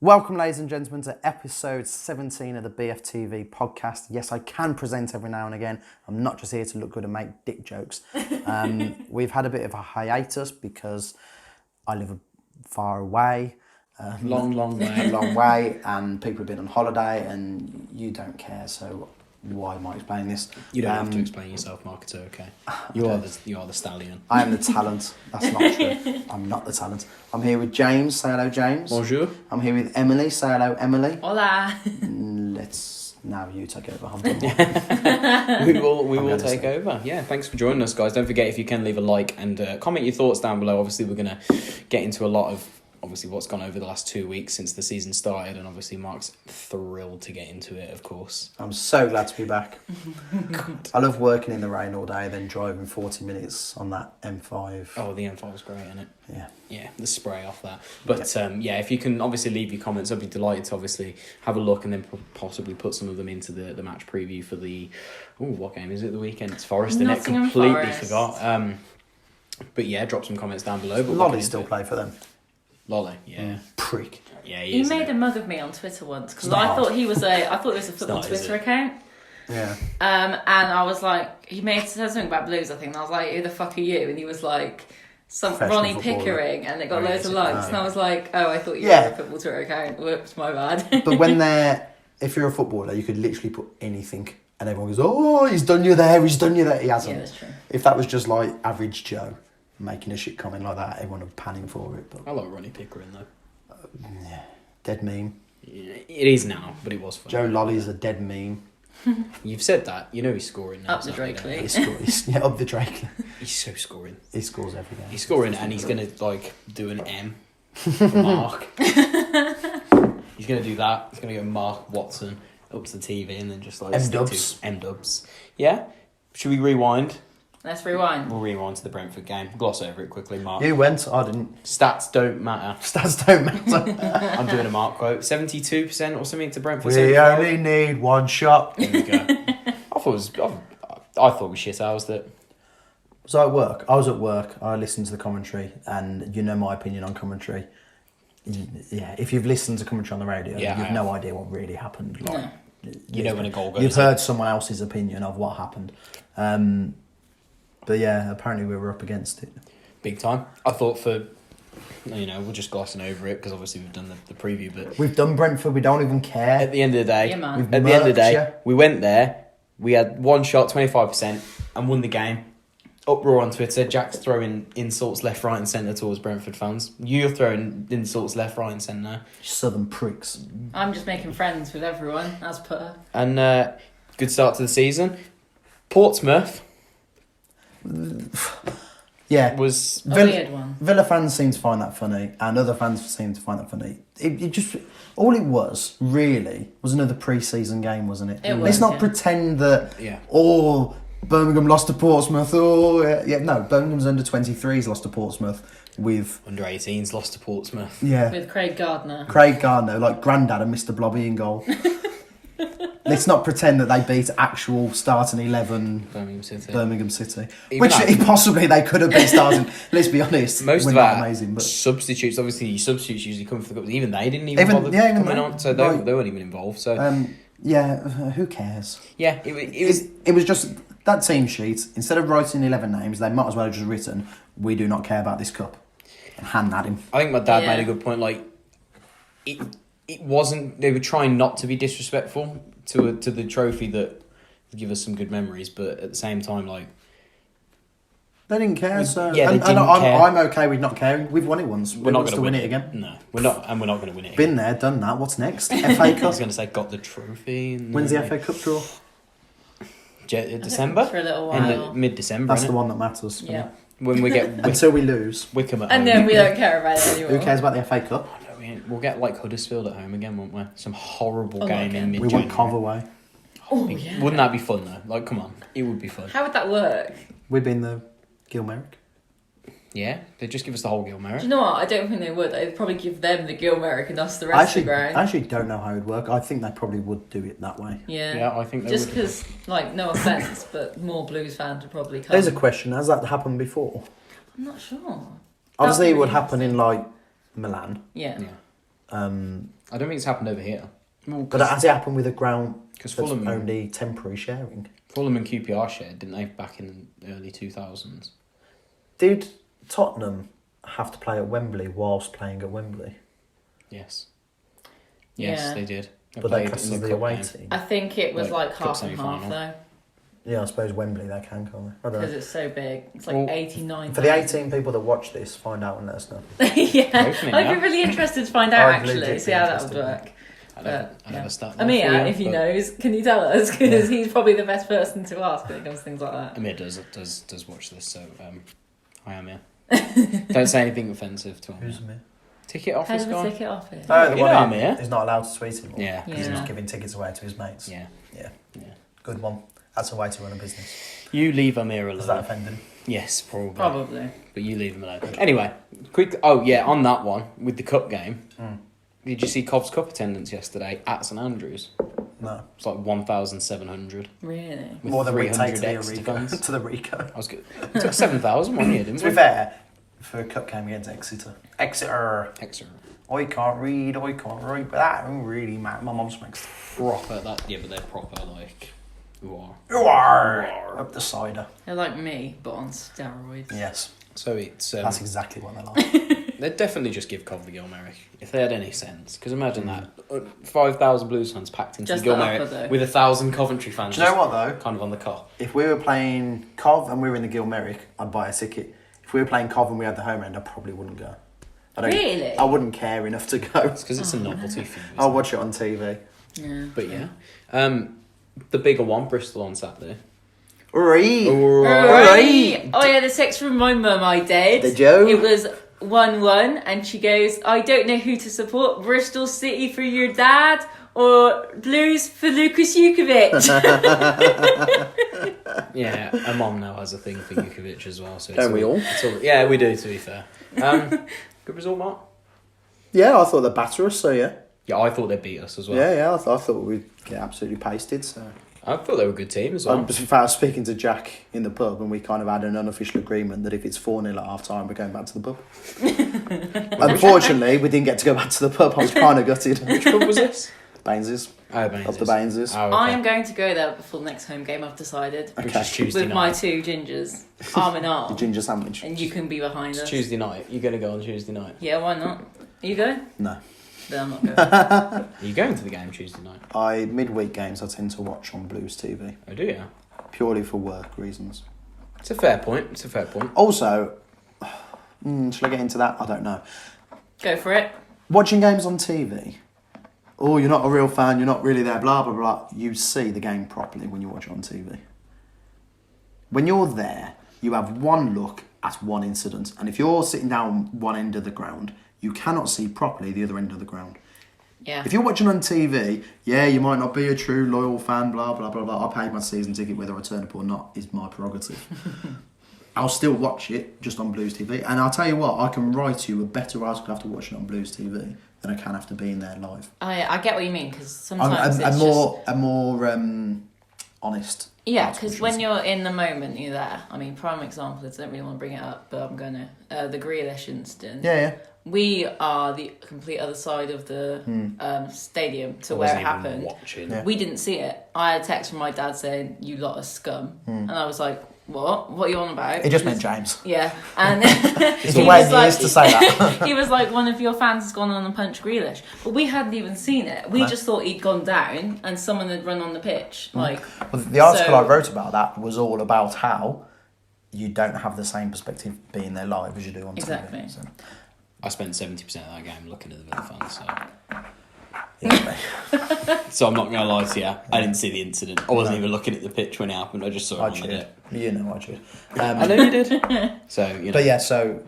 Welcome, ladies and gentlemen, to episode 17 of the Bftv podcast. Yes, I can present every now and again. I'm not just here to look good and make dick jokes. We've had a bit of a hiatus because I live far away. Long way. A long way, and people have been on holiday, and you don't care, so why am I explaining this? You don't have to explain yourself, Mark, it's okay. You are the stallion. I am the talent. That's not true. I'm not the talent. I'm here with James. Say hello, James. Bonjour. I'm here with Emily. Say hello, Emily. Hola. Now you take over. We will take over. Yeah, thanks for joining us, guys. Don't forget, if you can, leave a like and comment your thoughts down below. Obviously, we're going to get into a lot of what's gone over the last 2 weeks since the season started, and obviously Mark's thrilled to get into it, of course. I'm so glad to be back. I love working in the rain all day, then driving 40 minutes on that M5. Oh, the M5 was great, isn't it? Yeah, the spray off that. But if you can obviously leave your comments, I'd be delighted to obviously have a look and then possibly put some of them into the match preview for the what game is it? The weekend? It's Forest, isn't it? Completely Forest. Forgot. But yeah, drop some comments down below. But Lolly still play for them. Lolly, yeah. Prick. Yeah, He made a mug of me on Twitter once because I thought it was a football Twitter account. Yeah. And I was like, he said something about Blues, I think, and I was like, who the fuck are you? And he was like, some Ronnie Pickering, and it got loads of likes, and I was like, oh, I thought you were a football Twitter account. Whoops, my bad. But if you're a footballer, you could literally put anything, and everyone goes, "Oh, he's done you there, he's done you there." He hasn't. Yeah, that's true. If that was just like average Joe making a shit comment like that, everyone would be panning for it. But I like Ronnie Pickering though. Yeah, dead meme. Yeah, it is now, but it was fun. Joe Lolly's a dead meme. You've said that. You know he's scoring now. Up the Drake League. Up the Drake. He's so scoring. He scores every game. He's scoring, and he's gonna do an M for Mark. He's gonna do that. He's gonna go Mark Watson up to the TV, and then just like M-dubs. Yeah. Should we rewind? Let's rewind. We'll rewind to the Brentford game. Gloss over it quickly, Mark. You went. I didn't. Stats don't matter. Stats don't matter. I'm doing a Mark quote. 72% or something to Brentford. We 75. only need one shot. There we go. I thought we shit-housed it. So at work, I was at work. I listened to the commentary, and you know my opinion on commentary. Yeah, if you've listened to commentary on the radio, you've no idea what really happened. Like, you know when a goal goes. You've heard someone else's opinion of what happened. But yeah, apparently we were up against it. Big time. I thought we're just glossing over it because obviously we've done the preview, but we've done Brentford. We don't even care. At the end of the day, yeah, we went there. We had one shot, 25%, and won the game. Uproar on Twitter. Jack's throwing insults left, right, and centre towards Brentford fans. You're throwing insults left, right, and centre. Southern pricks. I'm just making friends with everyone, as per. And good start to the season. Portsmouth. Yeah, was a weird one. Villa fans seem to find that funny, and other fans seem to find that funny. It just all it was really was another pre-season game, wasn't it? Let's not pretend that Birmingham lost to Portsmouth. No, Birmingham's under 23s lost to Portsmouth with under 18s lost to Portsmouth. Yeah, with Craig Gardner, like Grandad and Mr. Blobby in goal. Let's not pretend that they beat actual starting 11 Birmingham City. Which possibly they could have been starting. Let's be honest. Most of our substitutes, obviously substitutes usually come for the cup. Even they didn't even bother coming on, so they weren't even involved. So who cares? Yeah, it was just that team sheet. Instead of writing 11 names, they might as well have just written, "We do not care about this cup," and hand that him. I think my dad made a good point. Like it wasn't. They were trying not to be disrespectful to the trophy that give us some good memories, but at the same time, like they didn't care. I'm okay with not caring. We've won it once. We're not going to win it again. No, we're not, and we're not going to win it. Been there, done that. What's next? FA Cup. I was going to say got the trophy. When's the FA Cup draw? December for a little while. Mid-December. That's the one that matters. Yeah. When we get until we lose Wickham at home. And then we don't care about it anymore. Who cares about the FA Cup? We'll get like Huddersfield at home again, won't we? Some horrible game in mid-January. We want Cov away. Oh, yeah. Wouldn't that be fun though? Like, come on, it would be fun. How would that work? We'd be in the Gilmerick. Yeah, they'd just give us the whole Gilmerick. Do you know what? I don't think they would. They'd probably give them the Gilmerick and us the rest of the ground. I actually don't know how it would work. I think they probably would do it that way. Yeah, I think they just would. because, like, no offence, but more Blues fans would probably come. There's a question: has that happened before? I'm not sure. Obviously, it would happen in like Milan. Yeah. I don't think it's happened over here. Well, but has it happened with a ground because that's only temporary sharing? Fulham and QPR shared, didn't they, back in the early 2000s? Did Tottenham have to play at Wembley whilst playing at Wembley? Yes. Yes, they did. But they classed as the away team. I think it was like half and half though. Yeah, I suppose Wembley they can, can't they? Because it's so big. It's like 89. For the 18 people that watch this, find out and let us know. Yeah, I'd be really interested to find out actually, see how that would work. I never start. Amir, if he knows, can you tell us? Because he's probably the best person to ask when it comes to things like that. Amir does watch this, so hi Amir. Don't say anything offensive to him. Who's Amir? Ticket office guy. Ticket office. Oh, the one Amir is not allowed to tweet anymore. Yeah, because he was giving tickets away to his mates. Yeah. Good one. That's a way to run a business. You leave Amir alone. Does that offend him? Yes, probably. Probably. But you leave him alone. Anyway, quick. Oh yeah, on that one with the cup game. Did you see Cov's Cup attendance yesterday at St Andrews? No. It's like 1,700. Really? More than we take to to the Rico. I was good. It's like 7,000 one year, didn't To we? be fair, for a cup game against Exeter. Exeter. I can't read, but that really matters. My mum's makes proper that. Yeah, but they're proper like. You are up the cider. They're like me, but on steroids. Yes. So it's that's exactly what they're like. They'd definitely just give Cov the Gilmerick if they had any sense. Because imagine that 5,000 Blues fans packed into just the Gilmerick with 1,000 Coventry fans. Do you know what though? Kind of on the cop. If we were playing Cov and we were in the Gilmerick, I'd buy a ticket. If we were playing Cov and we had the home end, I probably wouldn't go. Really? I wouldn't care enough to go. It's because it's a novelty thing. I'll watch it on TV. Yeah. But yeah. The bigger one, Bristol on Saturday. Right. Oh yeah, the text from my mum I did. Did you? It was 1-1 and she goes, I don't know who to support, Bristol City for your dad or Blues for Lukas Jukovic. Yeah, a mom now has a thing for Jukovic as well. So Don't we all? Yeah, we do, to be fair. Good result, Mark? Yeah, I thought they'd batter us, so yeah. Yeah, I thought they'd beat us as well. Yeah, I thought we'd get absolutely pasted, so... I thought they were a good team as well. In fact, I was speaking to Jack in the pub and we kind of had an unofficial agreement that if it's 4-0 at half-time, we're going back to the pub. Unfortunately, we didn't get to go back to the pub. I was kind of gutted. Which pub was this? Baines's. Oh, Baines's. Up the Baines's. Oh, okay. I am going to go there before the next home game, I've decided. Which is Tuesday with night. my two gingers, arm in arm. The ginger sandwich. And you can be behind us. Tuesday night. You're going to go on Tuesday night? Yeah, why not? Are you going? No. Then I'm not going. Are you going to the game Tuesday night? Midweek games I tend to watch on Blues TV. Oh, do you? Purely for work reasons. It's a fair point. Also, shall I get into that? I don't know. Go for it. Watching games on TV. Oh, you're not a real fan, you're not really there, blah, blah, blah. You see the game properly when you watch it on TV. When you're there, you have one look at one incident. And if you're sitting down one end of the ground, you cannot see properly the other end of the ground. Yeah. If you're watching on TV, yeah, you might not be a true loyal fan, blah, blah, blah, blah. I paid my season ticket, whether I turn up or not is my prerogative. I'll still watch it just on Blues TV. And I'll tell you what, I can write you a better article after watching it on Blues TV than I can after being there live. I get what you mean, because sometimes I'm more honest. Yeah, because when you're in the moment, you're there. I mean, prime example, I don't really want to bring it up, but I'm going to. The Grealish incident. Yeah. We are the complete other side of the stadium to where it happened. Yeah. We didn't see it. I had a text from my dad saying, you lot are scum. And I was like, what? What are you on about? It just meant James. Yeah. And it's a way he is to say that. He was like, one of your fans has gone on and punched Grealish. But we hadn't even seen it. We just thought he'd gone down and someone had run on the pitch. Well, the article I wrote about that was all about how you don't have the same perspective being there live as you do on TV. So. I spent 70% of that game looking at the Villa fans, so... Yeah, so I'm not going to lie to you, I didn't see the incident. I wasn't even looking at the pitch when it happened, I just saw it on the net. You know I cheered. I know you did. So, you know. But yeah, so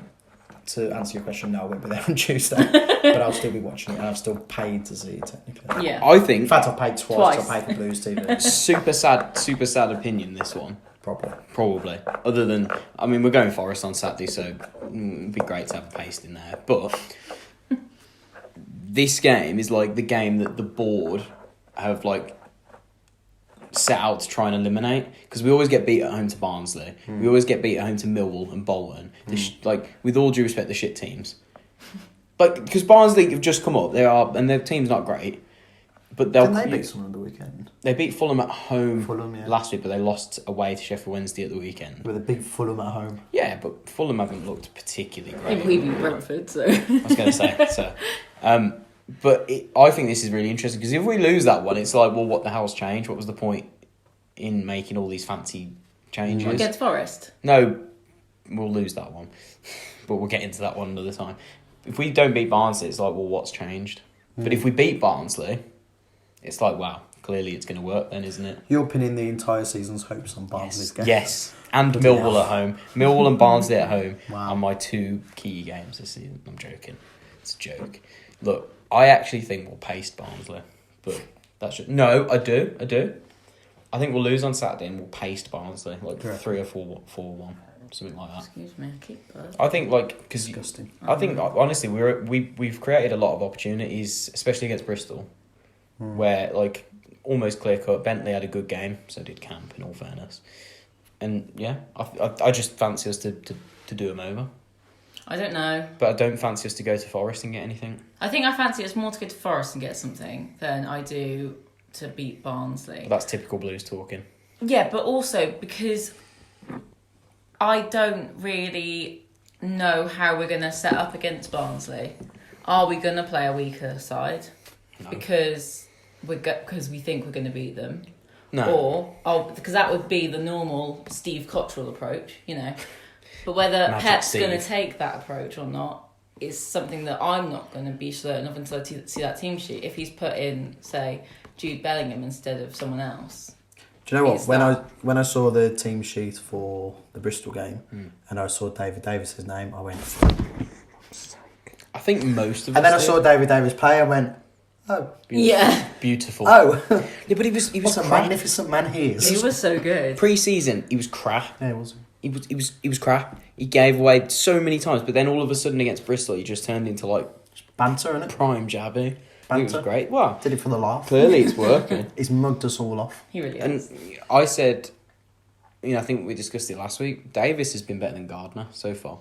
to answer your question, no, I won't be there on Tuesday. But I'll still be watching it and I've still paid to see it technically. Yeah. I think... In fact, I've paid twice. I paid for Blues TV. super sad opinion, this one. Probably. Other than, I mean, we're going Forest on Saturday, so it'd be great to have a paste in there. But this game is like the game that the board have like set out to try and eliminate, because we always get beat at home to Barnsley. We always get beat at home to Millwall and Bolton. Like, with all due respect, the shit teams. Like, because Barnsley have just come up, and their team's not great. But Didn't they beat someone on the weekend? They beat Fulham at home yeah. last week, but they lost away to Sheffield Wednesday at the weekend. With a big Fulham at home. Yeah, but Fulham haven't looked particularly great. We beat Brentford, so... I was going to say, so... But I think this is really interesting, because if we lose that one, it's like, well, what the hell's changed? What was the point in making all these fancy changes? Against Forest? No, we'll lose that one. But we'll get into that one another time. If we don't beat Barnsley, it's like, well, what's changed? But if we beat Barnsley, it's like, wow, clearly it's going to work then, isn't it? You're pinning the entire season's hopes on Barnsley's game. Yes, and Millwall at home. Millwall and Barnsley at home Wow. are my two key games this season. I'm joking. It's a joke. Look, I actually think we'll paste Barnsley. But that's just... No, I do. I think we'll lose on Saturday and we'll paste Barnsley. Like 3 or 4-1. Something like that. Excuse me, I keep that. I think, like, because I think honestly we've created a lot of opportunities, especially against Bristol, where like almost clear cut. Bentley had a good game, so did Camp. In all fairness, and yeah, I just fancy us to do them over. I don't know, but I don't fancy us to go to Forest and get anything. I think I fancy us more to go to Forest and get something than I do to beat Barnsley. But that's typical Blues talking. Yeah, but also because I don't really know how we're going to set up against Barnsley. Are we going to play a weaker side? No. Because we think we're going to beat them? No. Or because that would be the normal Steve Cottrell approach, you know. But whether Magic Pep's Steve. going to take that approach or not is something that I'm not going to be certain of until I see that team sheet. If he's put in, say, Jude Bellingham instead of someone else... Do you know what? When I saw the team sheet for the Bristol game and I saw David Davis's name, I went. I think most of. And then I saw David Davis play. I went, oh, yeah, beautiful. Oh, yeah, but he was what a magnificent man he is. he was so good. Pre-season, he was crap. Yeah, he was. He was crap. He gave away so many times, but then all of a sudden against Bristol, he just turned into like Banter, innit? prime Jabby. Banter. It was great. Well, Did it for the laugh. clearly it's working. He's mugged us all off. He really And is. I said, I think we discussed it last week. Davis has been better than Gardner so far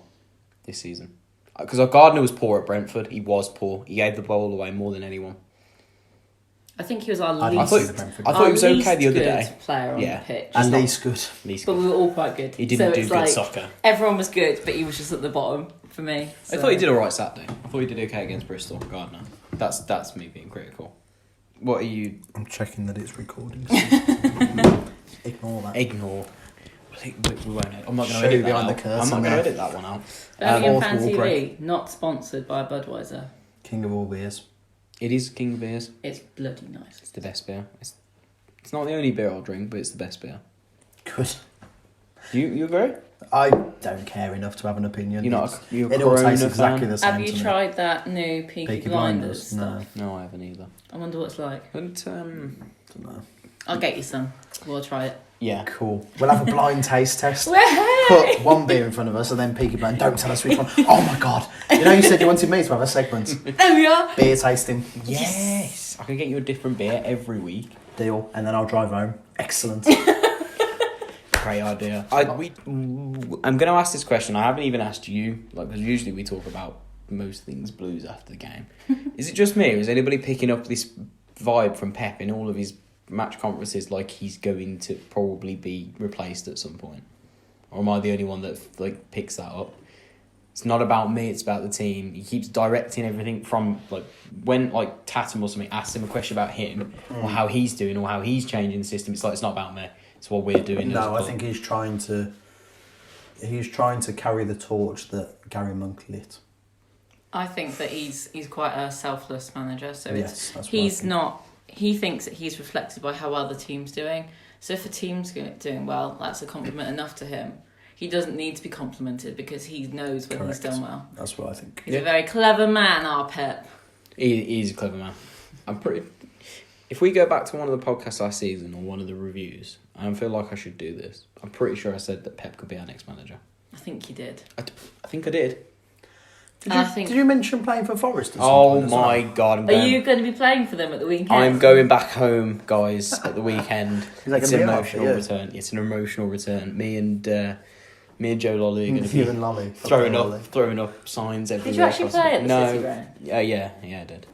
this season. Because Gardner was poor at Brentford. He was poor. He gave the ball away more than anyone. I think he was our I least. thought he was okay the other day. Player on the pitch. At least good. But we were all quite good. He didn't so do it's good like, soccer. Everyone was good, but he was just at the bottom for me. So. I thought he did alright Saturday. I thought he did okay against Bristol, Gardner. That's me being critical. What are you... I'm checking that it's recording. Ignore that. Ignore. We won't. I'm not going to Shoot edit behind that the out. curtain I'm not going to now. edit that one out. Birmingham Fan Fourth wall TV, break. not sponsored by Budweiser. King of all beers. It is King of Beers. It's bloody nice. It's the best beer. It's not the only beer I'll drink, but it's the best beer. Good. You agree? I don't care enough to have an opinion. You're It all Corona tastes exactly fan? the same Have you to me. tried that new Peaky Blinders stuff? No, I haven't either. I wonder what it's like. And Don't know. I'll get you some. We'll try it. yeah, Cool. We'll have a blind taste test. Way! Put one beer in front of us and then Peaky Blind. Don't tell us which one. Oh my god. You know you said you wanted me to have a segment. There we are. Beer tasting. yes. I can get you a different beer every week. Deal. And then I'll drive home. Excellent. Great idea. I'm going to ask this question. I haven't even asked you, because usually we talk about most things Blues after the game. Is it just me, or is anybody picking up this vibe from Pep in all of his match conferences, like he's going to probably be replaced at some point? Or am I the only one that picks that up? It's not about me, it's about the team. He keeps directing everything from when Tatum or something asks him a question about him or how he's doing or how he's changing the system. It's it's not about me. It's what we're doing. No, I think he's trying to carry the torch that Gary Monk lit. I think that he's quite a selfless manager. So Yes, that's what he's I think. not. He thinks that he's reflected by how well the team's doing. So if a team's doing well, that's a compliment enough to him. He doesn't need to be complimented because he knows when he's done well. That's what I think. He's a very clever man, our Pep. He's a clever man. If we go back to one of the podcasts last season or one of the reviews, I don't feel like I should do this. I'm pretty sure I said that Pep could be our next manager. I think he did. I think I did. Did you mention playing for Forest? Oh my god! Are you going to be playing for them at the weekend? I'm going back home, guys, at the weekend. Is that It's gonna an be emotional after, yeah? return. It's an emotional return. Me Me and Joe Lolly are going to be You and Lolly. throwing up signs everywhere. Did you actually play at the City Ground? Yeah, I did.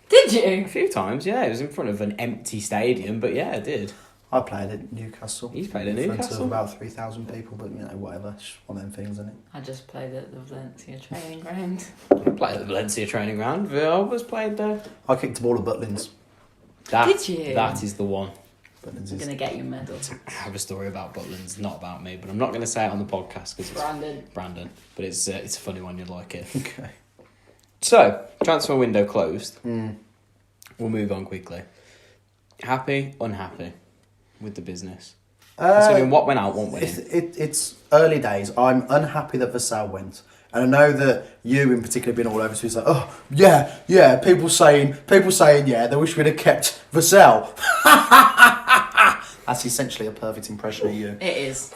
Did you? A few times, yeah. It was in front of an empty stadium, but yeah, I did. I played at Newcastle. He's played at In front Newcastle. of about 3,000 people, but whatever. It's one of them things, isn't it? I just played at the Valencia training ground. I played at the Valencia training ground. I was played there. I kicked the ball at Butlins. Did you? That is the one. Butlins I'm is... going to get you a medal. I have a story about Butlins, not about me, but I'm not going to say it on the podcast because it's Brandon. But it's a funny one, you'd like it. Okay. So, transfer window closed. We'll move on quickly. Happy, unhappy with the business? What went out won't win. It's early days. I'm unhappy that Vassell went. And I know that you in particular have been all over to say, oh, yeah, people saying, yeah, they wish we'd have kept Vassell. That's essentially a perfect impression of you. It is.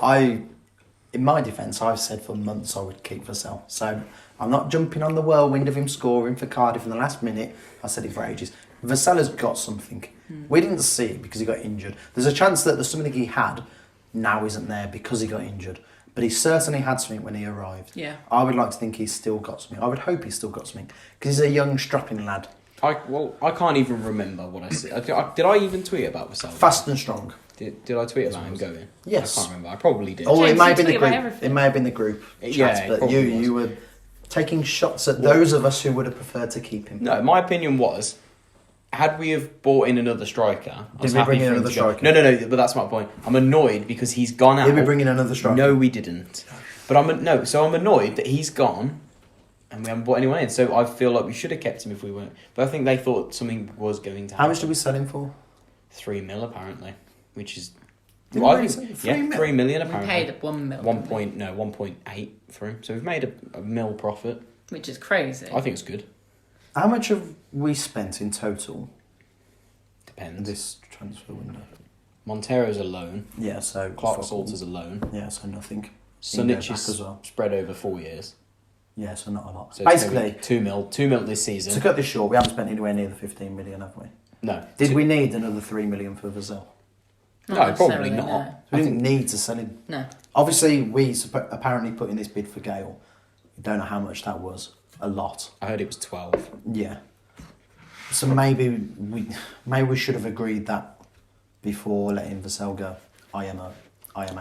In my defence, I've said for months I would keep Vassell. So I'm not jumping on the whirlwind of him scoring for Cardiff in the last minute. I said it for ages. Vassell has got something. We didn't see it because he got injured. There's a chance that the something he had now isn't there because he got injured. But he certainly had something when he arrived. Yeah. I would like to think he's still got something. I would hope he's still got something. Because he's a young, strapping lad. I can't even remember what I said. Did I even tweet about Vassell? Fast and strong. Did I tweet about him going? Yes. I can't remember. I probably did. Oh, it James, may have been you the tweet about group. everything. It may have been the group chat, Yeah, it but probably was. you were taking shots at those of us who would have preferred to keep him. No, my opinion was, had we have bought in another striker, I was Did we happy bring in for him another to go. striker? No, but that's my point. I'm annoyed because he's gone out. Did we bring in another striker? No, we didn't. But I'm annoyed that he's gone and we haven't bought anyone in. So I feel like we should have kept him if we weren't. But I think they thought something was going to happen. How much did we sell him for? 3 mil apparently, which is... Did Well, we I really think, sell 3 mil? 3 million We apparently. paid 1 mil. 1.8 for him. So we've made a mil profit. Which is crazy. I think it's good. How much have we spent in total Depends. this transfer window? Montero's a loan. Yeah, so... Clark Salter's a loan. Yeah, so nothing. Sunich as is well. spread over 4 years. Yeah, so not a lot. So it's Basically, maybe 2 mil this to season. cut this short, we haven't spent anywhere near the 15 million, have we? No. Did we need another 3 million for Vassell? No, probably necessarily, not. no. We didn't need to sell him. No. Obviously, we apparently put in this bid for Gale. We don't know how much that was. A lot. I heard it was 12. Yeah. So maybe we should have agreed that before letting Vassell go. IMO.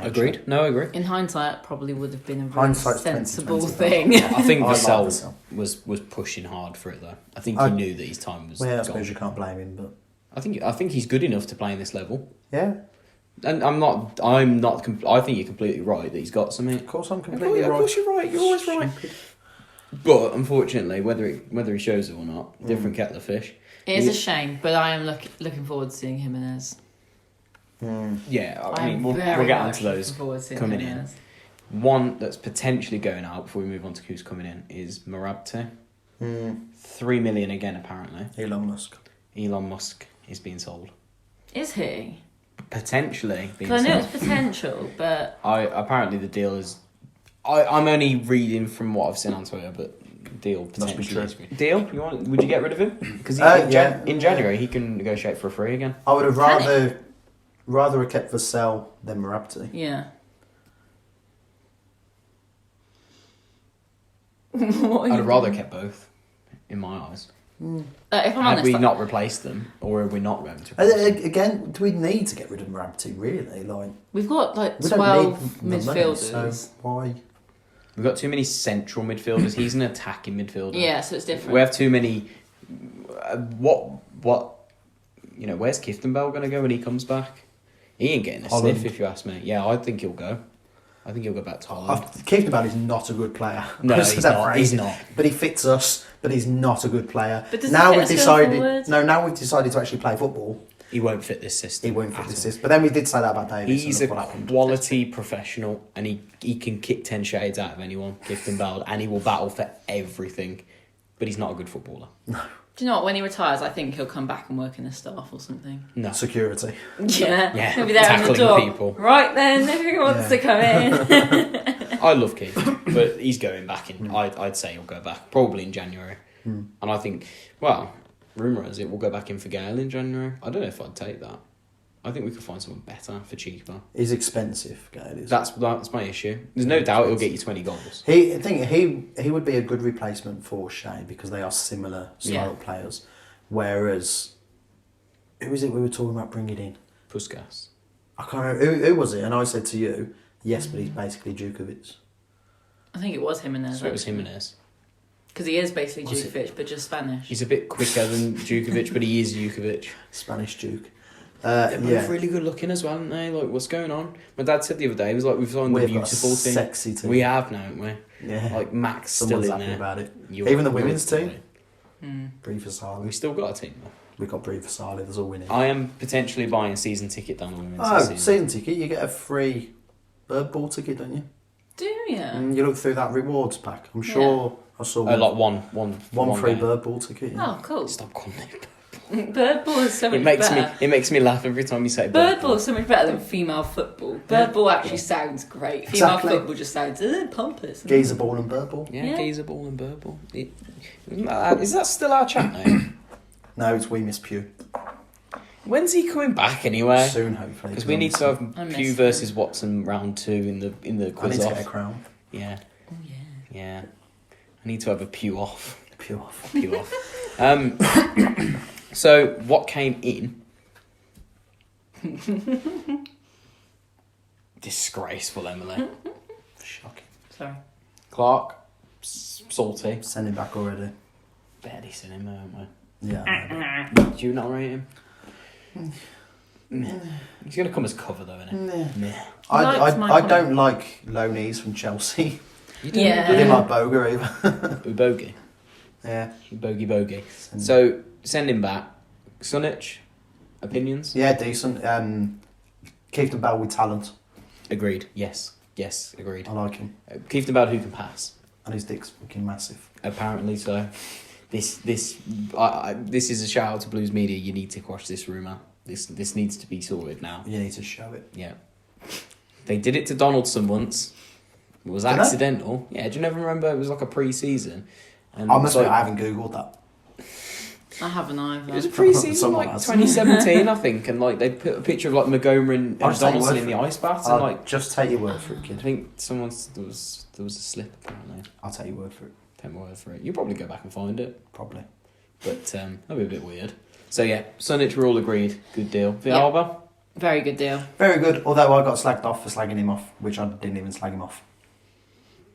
Agreed? No, I agree. In hindsight, it probably would have been a really Hindsight's sensible 2020. thing. I think I like Vassell Vassell. was pushing hard for it though. I think he knew that his time was Well, yeah, I gone. suppose you can't blame him, but I think he's good enough to play in this level. yeah, And I think you're completely right that he's got something. of course I'm completely Of right. course you're right. You're always right. But unfortunately, whether he shows it or not, different kettle of fish. It is a shame, but I am looking forward to seeing Jimenez. Yeah, I mean, I'm we'll very get much onto those looking forward to seeing coming Jimenez. in. One that's potentially going out before we move on to who's coming in is Marabte. 3 million again, apparently. Elon Musk. Elon Musk is being sold. Is he? Potentially being Because I know sold. it's potential, but Apparently the deal is... I'm only reading from what I've seen on Twitter, but deal potentially true. is... Deal? Would you get rid of him? Because Yeah. in January he can negotiate for free again. I would have Can rather have kept Vassell than Marabte. yeah. What are I'd you rather doing? kept both, in my eyes. If I'm Had honest, we not replaced them, or are we not going to? Again, do we need to get rid of Marabte, really? Like, we've got like we 12 don't need the money, midfielders. so why? We've got too many central midfielders. He's an attacking midfielder. Yeah, so it's different. We have too many. What? Where's Kiftembell going to go when he comes back? He ain't getting a Holland. sniff, if you ask me. Yeah, I think he'll go. I think he'll go back to Holland. Kiftembell is not a good player. No, I've said he's that not. for He's ages. not. But he fits us. But he's not a good player. But does he fit us going forward? Now we've decided to actually play football. He won't fit this system. He won't fit at this all. system. But then we did say that about Davis. He's and a look what happened. quality professional, and he can kick 10 shades out of anyone, Kiftembell, and he will battle for everything. But he's not a good footballer. Do you know what? When he retires, I think he'll come back and work in the staff or something. No. Security. Yeah, Yeah, he'll be there on the tackling door. people. Right then, who wants to come in? I love Keith, but he's going back in. I'd say he'll go back, probably in January. And I think, rumour has it, we'll go back in for Gale in January. I don't know if I'd take that. I think we could find someone better for cheaper. He's expensive, guys. That's my issue. There's no doubt he'll get you 20 goals. I think he would be a good replacement for Shea because they are similar style players. Whereas, who is it we were talking about bringing in? Puskas. I can't remember. Who was it? And I said to you, yes, but he's basically Djukovic. I think it was Jimenez. So it was Jimenez. Because he is basically Djukovic, but just Spanish. He's a bit quicker than Djukovic, but he is Djukovic. Spanish Duke. They're both really good looking as well, aren't they? Like, what's going on? My dad said the other day, he was like, we've signed the beautiful team. Sexy team. We have now, haven't we? Yeah. Like, Max Someone's still in happy there. about it. Even the women's team. Brie Fasali. We still got a team, though. We've got Brie Fasali, there's all winning. I am potentially buying a season ticket down the women's season ticket, you get a free bird ball ticket, don't you? Do you? You look through that rewards pack. I'm sure I saw like one free game. bird ball ticket. Yeah. Oh, cool. Stop calling it. Bird ball is so much better. It makes me laugh every time you say bird ball is so much better than female football. Bird ball actually sounds great. Female football just sounds pompous. Geezer ball and bird ball. Yeah, geezer ball and bird ball. Is that still our chat name? No, it's We Miss Pew. When's he coming back anyway? Soon, hopefully. Because we need to have Pew versus Watson round 2 in the quiz off. I need to get a crown. Yeah. Oh yeah. Yeah. I need to have a Pew off. Pew off. Pew off. So what came in? Disgraceful, Emily. Shocking. Sorry. Clark, salty. Send him back already. Barely seen him, haven't we? Yeah. Do you not rate him? He's going to come as cover though, isn't he? Nah. I don't like loanees from Chelsea. You don't Yeah. I didn't like Boga either. Ubogi. Yeah. Bogey. So, send him back. Sunich, opinions? Yeah, decent. Keith Bell with talent. Agreed. Yes, agreed. I like him. Keith Bell who can pass. And his dick's fucking massive. Apparently so. This is a shout out to Blues Media. You need to quash this rumour. This needs to be sorted now. You need to show it. Yeah. They did it to Donaldson once. It was accidental. Yeah, do you never remember? It was like a pre-season. And I must admit, I haven't Googled that. I haven't either. It was a pre-season, like has. 2017, I think, and like they put a picture of like Montgomery and Donaldson in the ice bath, and like just take your word for it, kid. I think there was a slip apparently. I'll take your word for it. Take my word for it. You'll probably go back and find it. Probably. But that'd be a bit weird. So yeah, Sunich, we're all agreed. Good deal. Villalba? Very good deal. Very good, although I got slagged off for slagging him off, which I didn't even slag him off.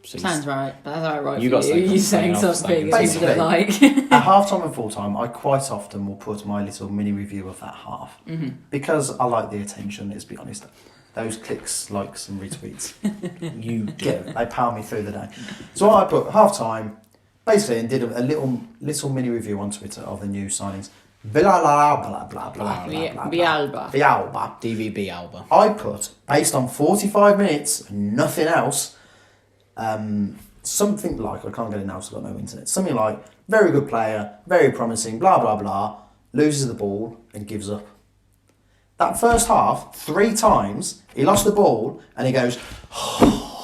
So sounds right, but that's all right you for got you. You're saying something that you don't like. At half-time and full-time, I quite often will put my little mini review of that half. Mm-hmm. Because I like the attention, let's be honest. Those clicks, likes and retweets. They power me through the day. So I put half-time, basically, and did a little mini review on Twitter of the new signings. Villalba. DVB Alba. I put, based on 45 minutes and nothing else, something like, I can't get it now because I've got no internet, something like, very good player, very promising, blah, blah, blah, loses the ball and gives up. That first half, 3 times, he lost the ball and he goes,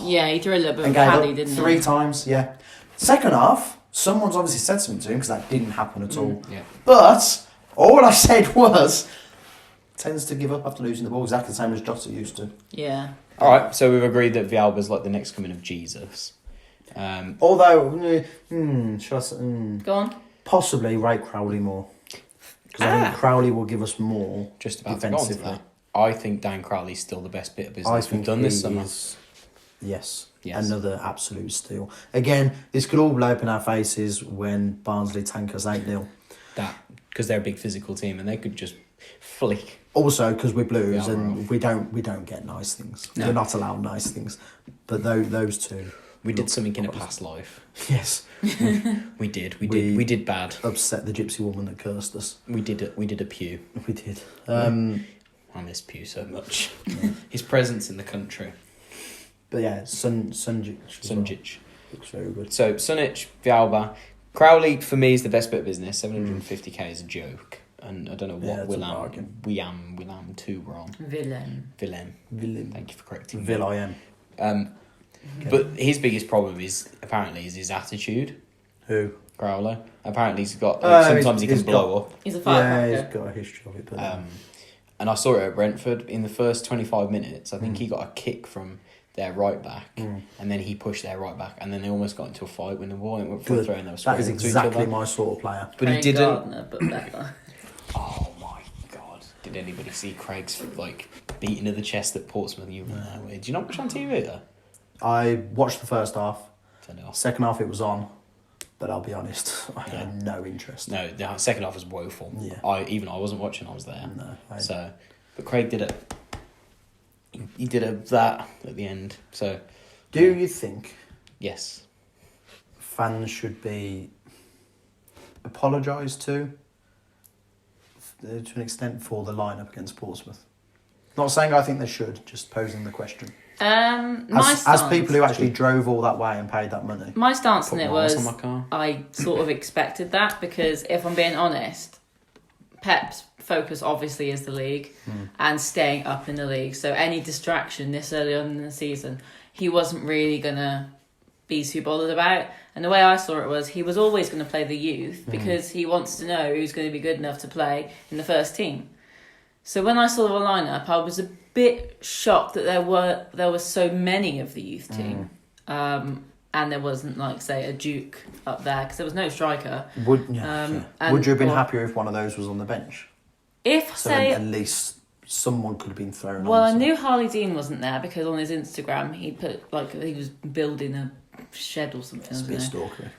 yeah, he threw a little bit and of gave paddy, up didn't he? 3 times, yeah. Second half, someone's obviously said something to him because that didn't happen at all. Yeah. But all I said was, tends to give up after losing the ball, exactly the same as Jota used to. Yeah. All right, so we've agreed that Villalba's like the next coming of Jesus. Although, should I say, Go on. possibly rate Crowley more. Because I think Crowley will give us more Just about to go on to that. I think Dan Crowley's still the best bit of business we've done this summer. Yes, Yes. another absolute steal. Again, this could all blow up in our faces when Barnsley tank us 8-0. That, because they're a big physical team and they could just flick. Also, because we're Blues Yeah, and we don't get nice things. No. We're not allowed nice things. But those two. We did something in a past life. Yes. We did bad. Upset the gypsy woman that cursed us. We did a Pew. We did. I miss Pew so much. His presence in the country. But yeah, Sunjic. Looks very good. So Sunich, Villalba, Crowley for me is the best bit of business. 750k is a joke, and I don't know what Willam 2 were on. Villain. Thank you for correcting me. Will.i.am. But his biggest problem is his attitude. Who? Crowley. Apparently he's got Sometimes sometimes he can blow up. He's a Yeah, firecracker. he's got a history of it. But and I saw it at Brentford in the first 25 minutes. I think he got a kick from their right back, and then he pushed their right back, and then they almost got into a fight when the ball went for a throw, and they were that is exactly my sort of player. But he didn't. Gardner, but better. Oh my god! Did anybody see Craig's like beating of the chest at Portsmouth? You were there. Did you not watch on TV though? I watched the first half. Turned it off. Second half it was on, but I'll be honest, I had no interest. No, the second half was woeful. Yeah. I wasn't watching. I was there. No. But Craig did it. He did that at the end. So, do you think? Yes. Fans should be apologised to an extent for the lineup against Portsmouth. Not saying I think they should, just posing the question. As people who actually drove all that way and paid that money. My stance on it was, on my car. I sort of expected that, because if I'm being honest, Pep's focus obviously is the league and staying up in the league. So any distraction this early on in the season, he wasn't really going to be too bothered about. And the way I saw it was, he was always going to play the youth because he wants to know who's going to be good enough to play in the first team. So when I saw the lineup, I was a bit shocked that there were so many of the youth team, and there wasn't, like, say, a Duke up there, because there was no striker. Would you have been happier if one of those was on the bench? If So say at least someone could have been thrown. Well, on. I knew Harley Dean wasn't there because on his Instagram he put, like, he was building a shed or something. It's a bit stalkery.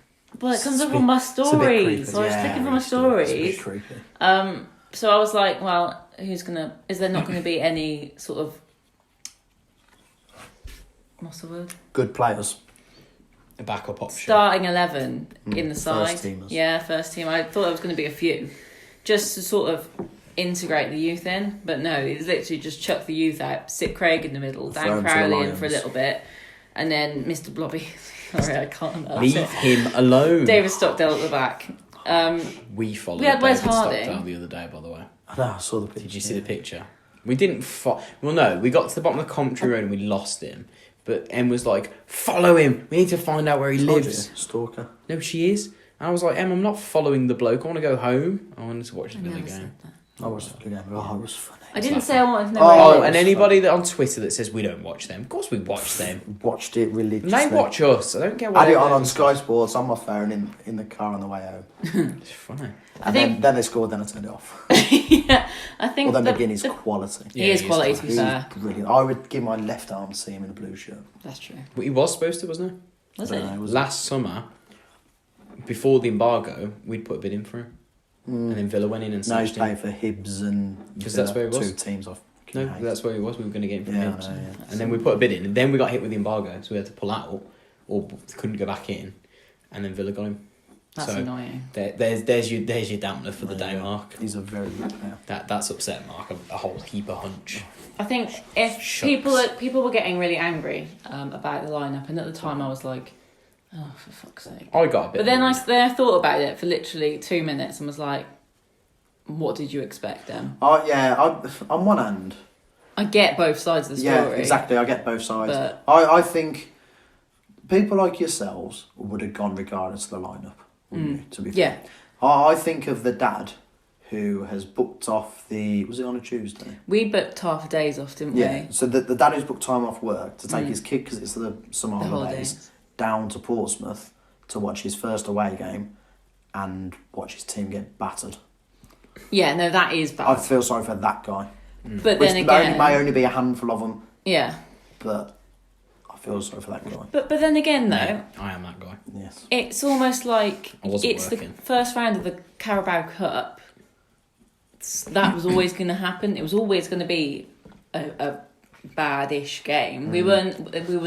Well, it comes up on my stories. So I was clicking from my stories. It's a bit creepy. So I was like, well, is there not gonna be any sort of, what's the word? Good players. A backup option. Starting 11 in the side. First teamers. Yeah, first team. I thought there was going to be a few, just to sort of integrate the youth in. But no, it's literally just chuck the youth out, sit Craig in the middle, Dan Crowley in for a little bit, and then Mr. Blobby. Sorry, I can't. Leave him alone. David Stockdale at the back. We followed had Wes David Harding. Stockdale the other day, by the way. I saw the picture. Did you see the picture? We didn't well, no, we got to the bottom of the commentary road and we lost him. But Em was like, follow him. We need to find out where he lives. Stalker. No, she is. And I was like, Em, I'm not following the bloke. I want to go home. I wanted to watch the Villa game. I watched the game. Oh, it was funny. I didn't say I wanted to know. Oh, and anybody that on Twitter that says we don't watch them, of course we watch them. Watched it religiously. They watch us. I don't care what. I had it on Sky Sports on my phone in the car on the way home. It's funny. Then they scored, then I turned it off. Yeah, I think. Well, then McGinn is quality. He is quality, to be fair. He's brilliant. I would give my left arm to see him in a blue shirt. That's true. But he was supposed to, wasn't he? Was it? Last summer, before the embargo, we'd put a bid in for him. And then Villa went in and now he's snatched him. playing for Hibs and Because that's where he was. two teams off. No, that's where he was. We were going to get him from Hibs. Yeah. And then we put a bid in, and then we got hit with the embargo, so we had to pull out, or couldn't go back in, and then Villa got him. That's annoying. There's your dampener for the day, Mark. He's a very good player. That's upset Mark a whole heap of hunch. I think if people were getting really angry about the lineup, and at the time I was like, oh, for fuck's sake. I got a bit. But then I thought about it for literally 2 minutes and was like, what did you expect then? Oh yeah, on one hand, I get both sides of the story. Yeah, exactly. I get both sides. But I think people like yourselves would have gone regardless of the lineup. To be fair. I think of the dad who has booked off was it on a Tuesday? We booked half a days off, didn't we? Yeah, so the dad who's booked time off work to take his kid, because it's the summer holidays, down to Portsmouth to watch his first away game and watch his team get battered. Yeah, no, that is bad. I feel sorry for that guy. But then again... may only be a handful of them. Yeah. But I feel sorry for that guy. But then again, though... Yeah, I am that guy. Yes. It's almost like it's working. The first round of the Carabao Cup. That was always going to happen. It was always going to be a bad-ish game. We were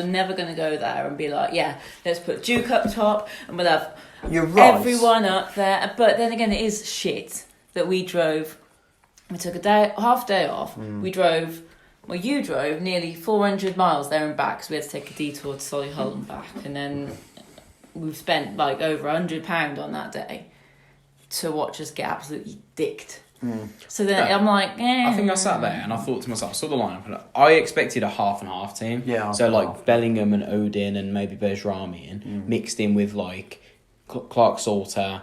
never going to go there and be like, yeah, let's put Duke up top and we'll have everyone up there. But then again, it is shit that we drove. We took half day off. We drove. Well, you drove nearly 400 miles there and back, so we had to take a detour to Solihull and back, and then we've spent like over £100 on that day to watch us get absolutely dicked. So then I'm like, I think I sat there and I thought to myself, I saw the lineup, and I expected a half and half team. Yeah. So like Bellingham and Odin and maybe Bergerami mixed in with like Clark Salter,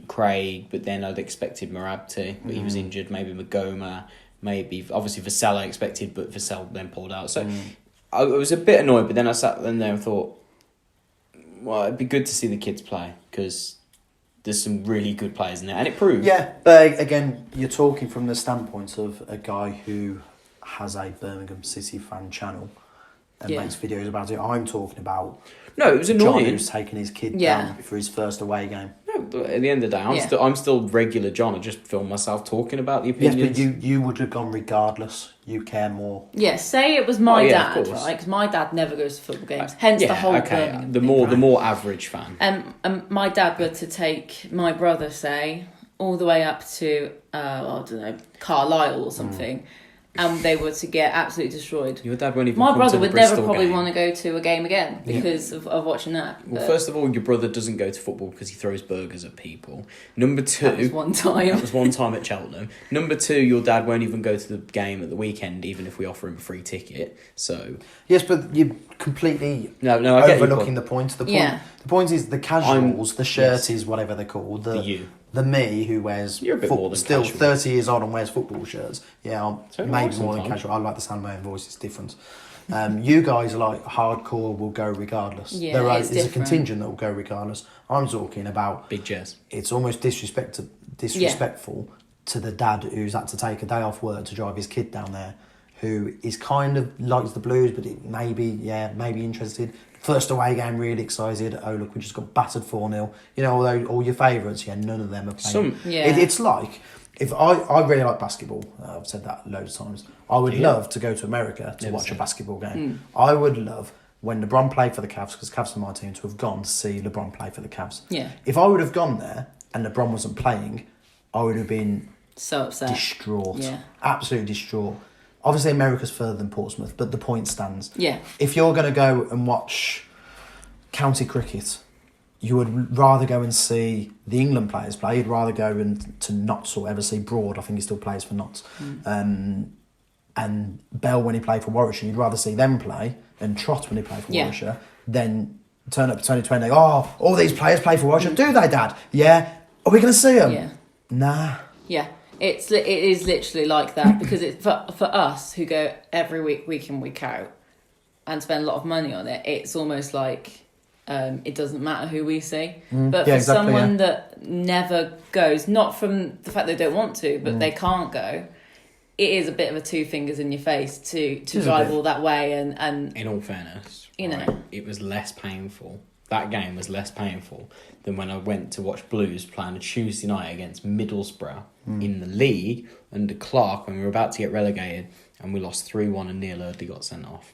Craig, but then I'd expected Marabti, but he was injured. Maybe Magoma, maybe. Obviously, Vassell I expected, but Vassell then pulled out. So I was a bit annoyed, but then I sat there and thought, well, it'd be good to see the kids play because there's some really good players in there, and it proved. Yeah, but again, you're talking from the standpoint of a guy who has a Birmingham City fan channel and makes videos about it. I'm talking about it was annoying. John who's taking his kid down for his first away game. No, but at the end of the day, I'm still regular John. I just film myself talking about the opinions. Yes, but you would have gone regardless. You care more. Yeah, say it was my dad, right? Because my dad never goes to football games. Hence the whole Birmingham the more average fan. My dad were to take my brother, say, all the way up to I don't know, Carlisle or something. And they were to get absolutely destroyed. Your dad won't even. My brother to the would Bristol never probably game. want to go to a game again because of watching that. Well, first of all, your brother doesn't go to football because he throws burgers at people. Number two, that was one time. That was one time at Cheltenham. Number two, your dad won't even go to the game at the weekend, even if we offer him a free ticket. So yes, but you're completely I get overlooking the point. The point is the casuals, the shirties, whatever they're called. The me who wears You're a bit more than still casual. 30 years old and wears football shirts. Yeah, So maybe more than casual. I like the sound of my own voice. It's different. You guys are like hardcore. Will go regardless. Yeah, there's a contingent that will go regardless. I'm talking about big jazz. It's almost disrespectful to the dad who's had to take a day off work to drive his kid down there, who is kind of likes the Blues, but maybe interested. First away game, really excited. Oh, look, we just got battered 4-0. You know, although all your favourites, none of them are playing. It's like, if I really like basketball. I've said that loads of times. I would love to go to America to watch a basketball game. I would love, when LeBron played for the Cavs, because Cavs are my team, to have gone to see LeBron play for the Cavs. Yeah. If I would have gone there and LeBron wasn't playing, I would have been so upset. Distraught. Yeah. Absolutely distraught. Obviously, America's further than Portsmouth, but the point stands. Yeah. If you're going to go and watch county cricket, you would rather go and see the England players play. You'd rather go to Notts or ever see Broad. I think he still plays for Notts. And Bell when he played for Warwickshire. You'd rather see them play, and Trott when he played for Warwickshire, than turn up to 2020. Oh, all these players play for Warwickshire. Do they, Dad? Yeah. Are we going to see them? Yeah. Nah. Yeah. It is literally like that because it's for us who go every week in, week out and spend a lot of money on it. It's almost like it doesn't matter who we see. But for someone that never goes, not from the fact they don't want to, but they can't go, it is a bit of a two fingers in your face to drive all that way. And in all fairness, know, it was less painful. That game was less painful than when I went to watch Blues play on a Tuesday night against Middlesbrough in the league under Clark when we were about to get relegated and we lost 3-1 and Neil Erdley got sent off.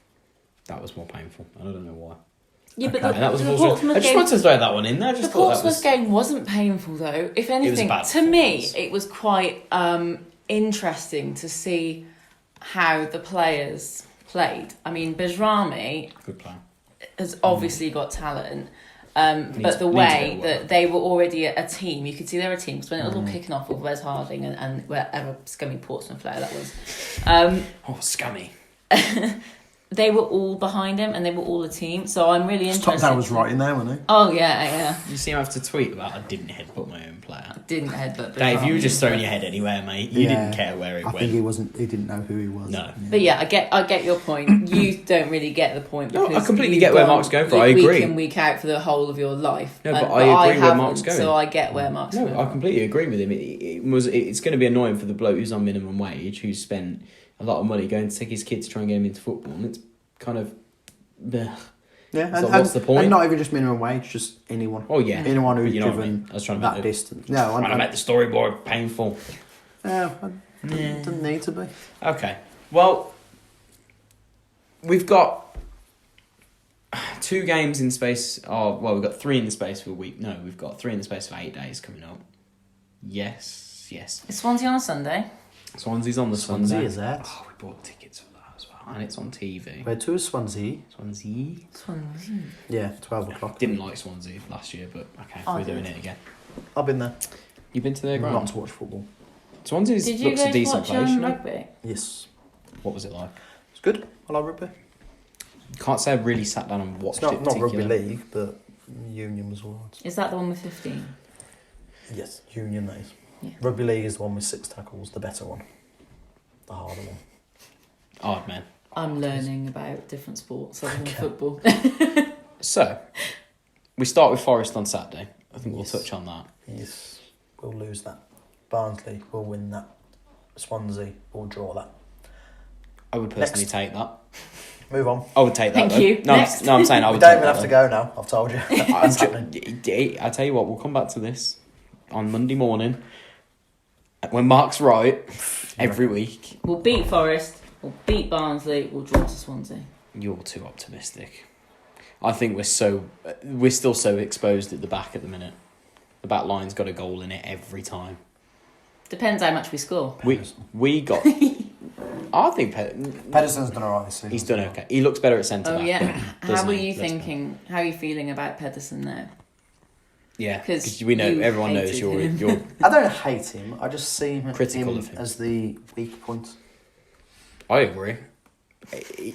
That was more painful. I don't know why. Yeah, but that was I just wanted to throw that one in there. The Portsmouth game wasn't painful though. If anything, to me, it was quite interesting to see how the players played. I mean, Bajrami, good player, has obviously got talent. But the way that they were already a team, you could see they were a team. Because when it was all kicking off with Wes Harding and whatever scummy Portsmouth player that was. Scummy. They were all behind him and they were all a team. So I'm really interested. Top was right in there, wasn't he? Oh, yeah. You see him have to tweet about I didn't headbutt my own player. Didn't headbutt. Dave, you were just throwing your head anywhere, mate. You didn't care where it went. I think he didn't know who he was. No. But I get your point. You don't really get the point. No, I completely get where Mark's going for. I agree. Week in, week out for the whole of your life. No, but I agree where Mark's going. So I get where Mark's going. No, I completely agree with him. It's going to be annoying for the bloke who's on minimum wage, who's spent a lot of money going to take his kid to try and get him into football. And it's kind of... Bleh. Yeah, and what's the point? And not even just minimum wage, just anyone. Oh yeah, anyone who's driven I mean? I was trying to that distance. No, I'm trying to make the storyboard painful. Yeah, it doesn't need to be. Okay, well, we've got 2 games in space. We've got 3 in the space of a week. No, we've got 3 in the space of 8 days coming up. Yes. Is Swansea on a Sunday? Swansea's on the Sunday. Swansea is that? Oh, we bought tickets for that as well, and it's on TV. Where to is Swansea? Swansea. Yeah, 12 o'clock. Didn't like Swansea last year, but okay, we're doing it again. I've been there. You've been to their ground? Not to watch football. Swansea looks a decent place. Did you go to watch rugby? Yes. What was it like? It's good. I like rugby. Can't say I really sat down and watched it. Not rugby league, but Union was alright. Is that the one with 15? Yes, Union that is. Yeah. Rugby league is the one with 6 tackles, the better one. the harder one. Hard, man. I'm learning about different sports other than football. So, we start with Forest on Saturday. I think we'll touch on that. Yes, we'll lose that. Barnsley will win that. Swansea will draw that. I would personally take that. Move on. I would take that. Thank you. No, Next. I'm saying I We would. don't take even that, have to go now. I've told you. I tell you what, we'll come back to this on Monday morning when Mark's right every week. We'll beat Forest. We'll beat Barnsley. We'll draw to Swansea. You're too optimistic. I think we're still so exposed at the back at the minute. The back line's got a goal in it every time. Depends how much we score. We got. I think Pedersen's done alright this season. he's done okay. He looks better at centre back. Oh yeah. How doesn't are he? you thinking? How are you feeling about Pedersen now? Yeah, 'Cause because we know you everyone knows hated you're him. you're I don't hate him. I just see Critical him of him. as the weak point. I agree.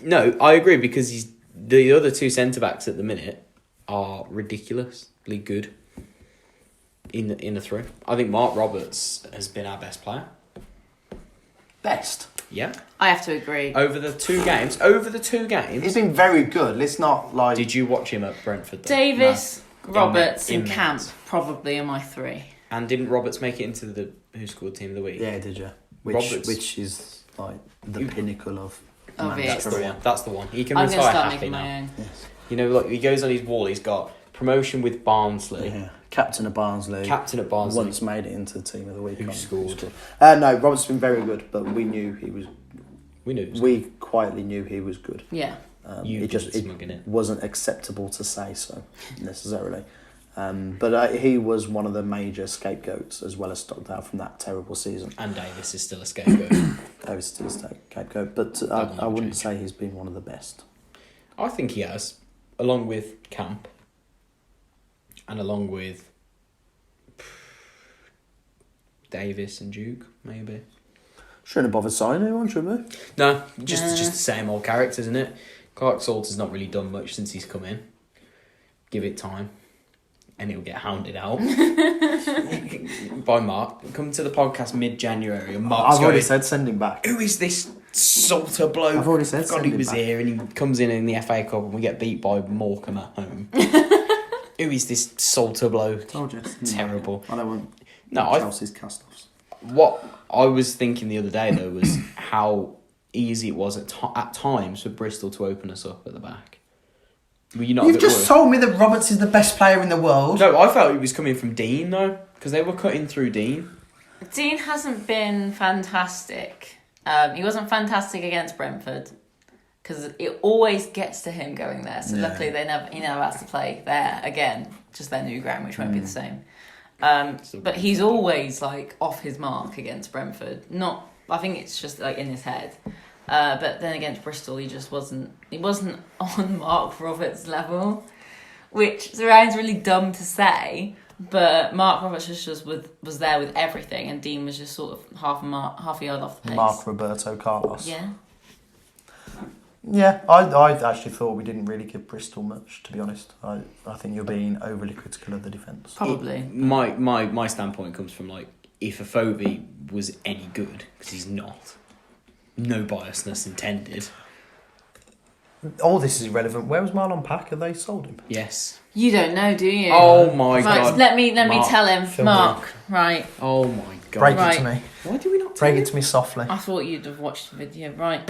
No, I agree because the other two centre backs at the minute are ridiculously good. In the throw, I think Mark Roberts has been our best player. Best. Yeah, I have to agree. over the two games. He's been very good. Let's not like. Did you watch him at Brentford? Though? Davis, Roberts, and Immense. Camp probably are my three. And didn't Roberts make it into the Who Scored Team of the Week? Yeah, did you? Roberts. Which is like the pinnacle of. Of it. That's the one. That's the one. He can I'm going to retire start happy making now. my own. Yes. You know, like he goes on his wall. He's got promotion with Barnsley, Yeah. Captain of Barnsley. captain at Barnsley. Once made it into the team of the week. Who on scored? No, Robert's been very good, but we knew he was. We knew. It was We quietly knew he was good. Yeah. You It just didn't smug in it. wasn't acceptable to say so necessarily. But he was one of the major scapegoats as well as Stockdale from that terrible season. And Davis is still a scapegoat. I was still a scapegoat, but will I never wouldn't change. say he's been one of the best. I think he has, along with Camp, and along with Davis and Duke, maybe. Shouldn't have bothered signing anyone, should we? No, just the same old characters, isn't it? Clark Salter's not really done much since he's come in. Give it time, and he'll get hounded out by Mark. Come to the podcast mid-January, and Mark's I've already going, said send him back. who is this Salter bloke? I've already said God, send he him was back. here, and he comes in the FA Cup, and we get beat by Morecambe at home. Who is this Salter bloke? Told you. Terrible. I don't want Chelsea's cast-offs. What I was thinking the other day, though, was how easy it was at times for Bristol to open us up at the back. Were you not? You've just told me that Roberts is the best player in the world. No, I felt it was coming from Dean, though, because they were cutting through Dean. Nein hasn't been fantastic. He wasn't fantastic against Brentford because it always gets to him going there. So luckily he never has to play there again, just their new ground, which won't be the same. But he's always like off his mark against Brentford. I think it's just like in his head. But then against Bristol, he just wasn't. He wasn't on Mark Roberts' level, which sounds really dumb to say. But Mark Roberts was there with everything, and Dean was just sort of half a yard off the pace. Mark Roberto Carlos. Yeah. Yeah, I actually thought we didn't really give Bristol much, to be honest. I think you're being overly critical of the defence. Probably. My standpoint comes from, like, if Bftv was any good, because he's not. No biasness intended. All this is irrelevant. Where was Marlon Pack? Have they sold him? Yes. You don't know, do you? Oh my right, god. Let me Mark, tell him, film Mark. Right. Oh my god. Break Right. it to me. Why do we not Break it to me softly. I thought you'd have watched the video. Right.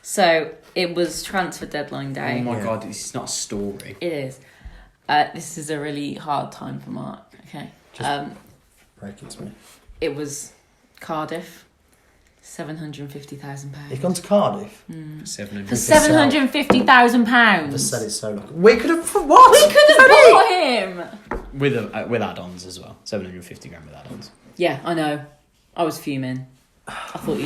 So it was transfer deadline day. Oh my Yeah. god, this is not a story. It is. This is a really hard time for Mark. Okay. Break it to me. It was Cardiff. £750,000. He's gone to Cardiff. For 700. £750,000. Just said it so long. We could have what? We could have bought him. With add-ons as well. 750 grand with add-ons. Yeah, I know. I was fuming. I thought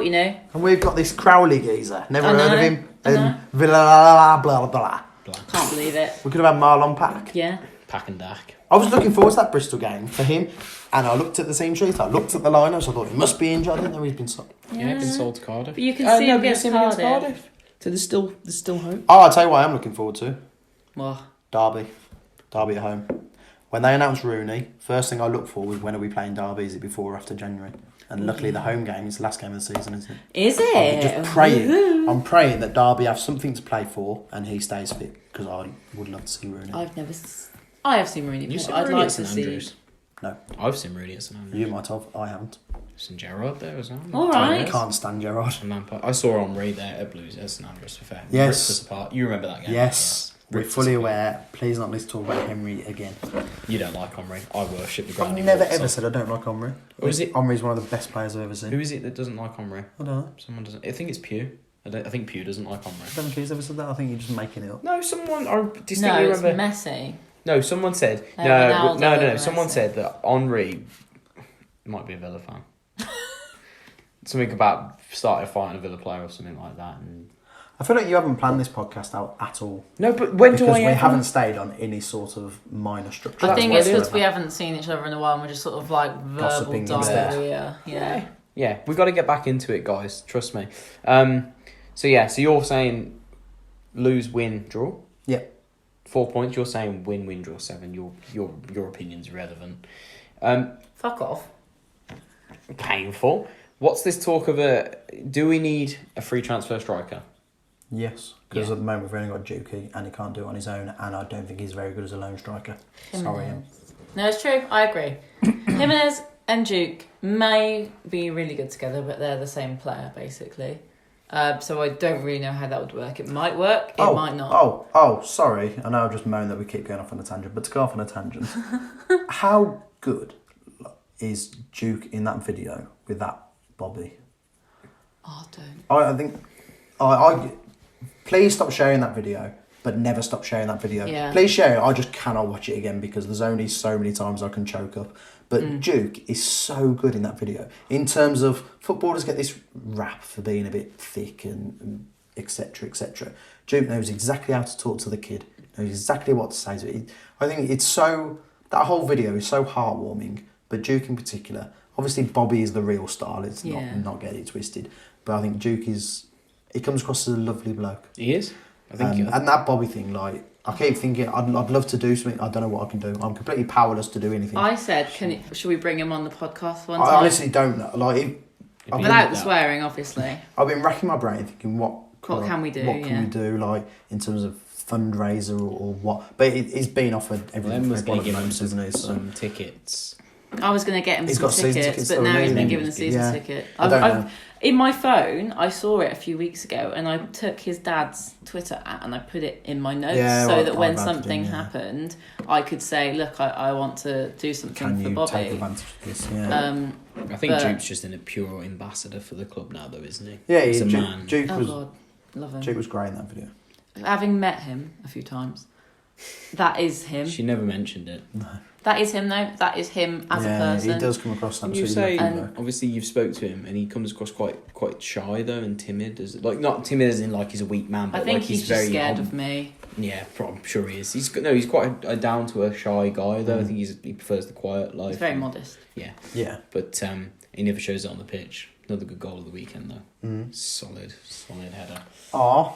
you knew. And we've got this Crowley geezer. Never I heard know, of him. I know. And blah blah blah. Can't believe it. We could have had Marlon Pack. Yeah. Pack and Dak. I was looking forward to that Bristol game for him, and I looked at the team sheet. I looked at the lineups. I thought he must be injured. I didn't know he's been sold. Yeah, been sold to Cardiff. But you can see him but you against see him against Cardiff. So there's still hope. Oh, I'll tell you what I'm looking forward to. What? Derby at home. When they announced Rooney, first thing I looked for was when are we playing Derby? Is it before or after January? And luckily, the home game is the last game of the season, isn't it? Is it? I'm just praying. I'm praying that Derby have something to play for and he stays fit because I would love to see Rooney. I have seen Rooney. I'd like to see. No. I've seen Rooney at St Andrews. You might have. I haven't. Seen Gerrard there as well. All right. I can't stand Gerrard. I saw Henry there at Blues at St Andrews for fair. Yes. You remember that game? Yes. We're fully aware. Please not let's talk about Henry again. You don't like Henry. I worship the ground. I've never ever said I don't like Henry. Is it? Henry's one of the best players I've ever seen. Who is it that doesn't like Henry? I don't know. Someone doesn't. I think it's Pew. I think Pew doesn't like Henry. I don't think he's ever said that. I think you're just making it up. No, someone. I distinctly No, it's remember. Messi. No, someone said. Ronaldo No. and Someone Messi. said that Henry might be a Villa fan. Something about starting fighting a Villa player or something like that. And I feel like you haven't planned this podcast out at all. no, but when because do I? we haven't stayed on any sort of minor structure. I think what it's it is. because we haven't seen each other in a while and we're just sort of like verbal Gossiping instead. diarrhea. Yeah. Yeah, we've got to get back into it, guys. Trust me. So you're saying lose, win, draw. Yeah. 4 points. You're saying win, win, draw 7. Your opinion's irrelevant. Fuck off. Painful. What's this talk of do we need a free transfer striker? Yes, because Yeah. at the moment we've only got Dukey and he can't do it on his own, and I don't think he's very good as a lone striker. Sorry, him. No, it's true. I agree. Jimenez and Duke may be really good together, but they're the same player, basically. So I don't really know how that would work. It might work, it might not. Oh, sorry. I know I've just moaned that we keep going off on a tangent, but to go off on a tangent, how good is Duke in that video with that Bobby? Oh, don't. I think... I please stop sharing that video, but never stop sharing that video. Yeah. Please share it. I just cannot watch it again because there's only so many times I can choke up. But Duke is so good in that video. In terms of footballers get this rap for being a bit thick and etc. etc. Duke knows exactly how to talk to the kid. Knows exactly what to say to it. I think it's so... That whole video is so heartwarming. But Duke in particular... Obviously Bobby is the real star. Let's not get it twisted. But I think Duke is... He comes across as a lovely bloke. He is. I think. And that Bobby thing, like, I keep thinking, I'd love to do something. I don't know what I can do. I'm completely powerless to do anything. I said, should we bring him on the podcast one I time? honestly don't know. Like, Without the swearing, obviously. I've been racking my brain thinking, what can we do? What can we do, like, in terms of fundraiser or what? But he's been offered everything. Len was going to give him some tickets. I was going to get him He's some got season tickets, tickets but now he's been already. given a season ticket. I don't know. In my phone, I saw it a few weeks ago, and I took his dad's Twitter and I put it in my notes that when something happened, I could say, "Look, I want to do something for Bobby." Take advantage of this? Yeah. I think Duke's just a pure ambassador for the club now, though, isn't he? Yeah, he's a man. Duke God, love him. Duke was great in that video. Having met him a few times, that is him. She never mentioned it. No. That is him, though. That is him as a person. He does come across And you absolutely say, lovely. obviously, you've spoke to him, and he comes across quite shy though, and timid. Not timid as in like he's a weak man, but I think like he's very just scared of me. Yeah, I'm sure he is. He's quite a down to earth shy guy though. I think he prefers the quiet life. He's very modest. Yeah, Yeah. but he never shows it on the pitch. Another good goal of the weekend though. Solid header. Aw.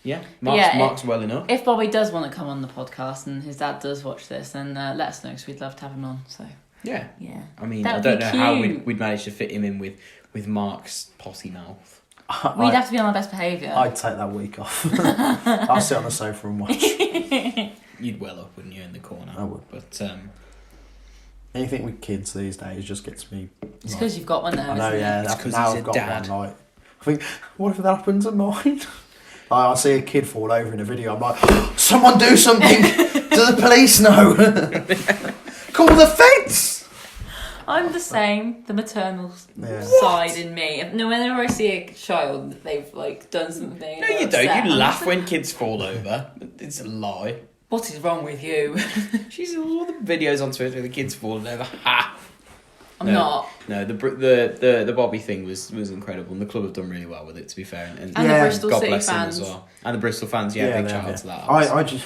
Yeah, Yeah, Mark's well enough. If Bobby does want to come on the podcast and his dad does watch this, then let us know because we'd love to have him on. So Yeah. I mean, That I would don't be know how cute. we'd manage to fit him in with Mark's potty mouth. we'd have to be on our best behaviour. I'd take that week off. I'll sit on the sofa and watch. You'd well up, wouldn't you, in the corner? I would. But Anything with kids these days just gets me... It's because you've got one there, I know, isn't yeah. it? It's 'cause Now he's I've a got dad. one, like... I think, what if that happens at mine? I see a kid fall over in a video, I'm like, someone do something! Do the police know? Call the fence! I'm the same, the maternal side in me. No, whenever I see a child, they've like done something. no, you don't. You laugh when kids fall over. It's a lie. What is wrong with you? She's all the videos on Twitter of the kids falling over. Ha! I'm not. No, the Bobby thing was incredible, and the club have done really well with it. To be fair, and the Yeah. Bristol God City bless them fans. as well, and the Bristol fans. Yeah, big they shout have, out to that. I just...